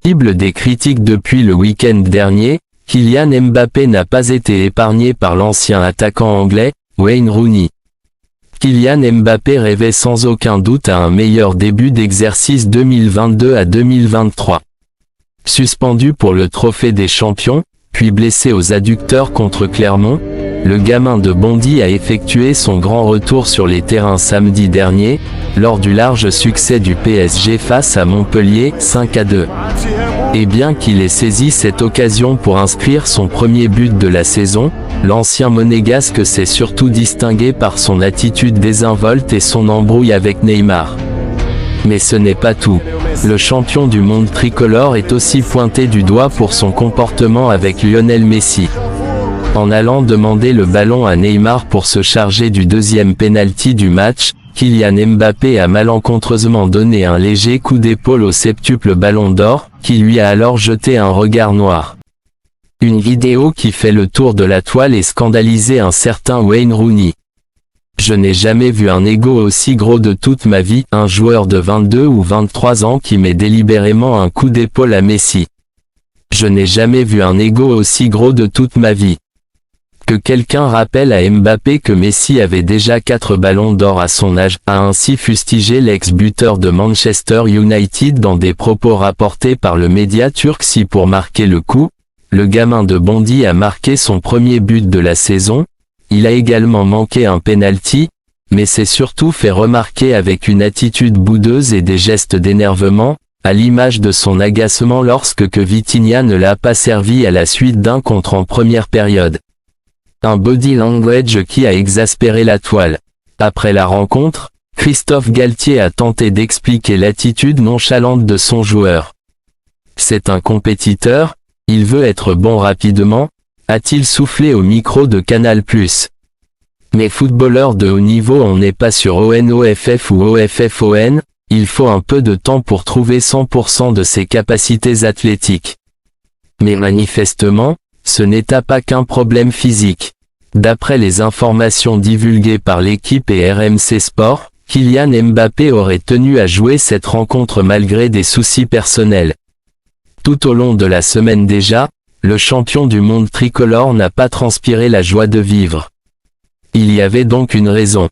Cible des critiques depuis le week-end dernier, Kylian Mbappé n'a pas été épargné par l'ancien attaquant anglais, Wayne Rooney. Kylian Mbappé rêvait sans aucun doute à un meilleur début d'exercice 2022 à 2023. Suspendu pour le trophée des champions, puis blessé aux adducteurs contre Clermont, le gamin de Bondy a effectué son grand retour sur les terrains samedi dernier, lors du large succès du PSG face à Montpellier, 5-2. Et bien qu'il ait saisi cette occasion pour inscrire son premier but de la saison, l'ancien monégasque s'est surtout distingué par son attitude désinvolte et son embrouille avec Neymar. Mais ce n'est pas tout. Le champion du monde tricolore est aussi pointé du doigt pour son comportement avec Lionel Messi. En allant demander le ballon à Neymar pour se charger du deuxième penalty du match, Kylian Mbappé a malencontreusement donné un léger coup d'épaule au septuple ballon d'or, qui lui a alors jeté un regard noir. Une vidéo qui fait le tour de la toile et scandalisé un certain Wayne Rooney. Je n'ai jamais vu un ego aussi gros de toute ma vie, un joueur de 22 ou 23 ans qui met délibérément un coup d'épaule à Messi. Je n'ai jamais vu un ego aussi gros de toute ma vie. Que quelqu'un rappelle à Mbappé que Messi avait déjà 4 ballons d'or à son âge, a ainsi fustigé l'ex-buteur de Manchester United dans des propos rapportés par le média turc. Si pour marquer le coup, le gamin de Bondy a marqué son premier but de la saison, il a également manqué un penalty, mais s'est surtout fait remarquer avec une attitude boudeuse et des gestes d'énervement, à l'image de son agacement lorsque Vitinha ne l'a pas servi à la suite d'un contre en première période. Un body language qui a exaspéré la toile. Après la rencontre, Christophe Galtier a tenté d'expliquer l'attitude nonchalante de son joueur. C'est un compétiteur, il veut être bon rapidement, a-t-il soufflé au micro de Canal+. Mais footballeur de haut niveau, on n'est pas sur ONOFF ou OFFON, il faut un peu de temps pour trouver 100% de ses capacités athlétiques. Mais manifestement, ce n'était pas qu'un problème physique. D'après les informations divulguées par l'équipe et RMC Sport, Kylian Mbappé aurait tenu à jouer cette rencontre malgré des soucis personnels. Tout au long de la semaine déjà, le champion du monde tricolore n'a pas transpiré la joie de vivre. Il y avait donc une raison.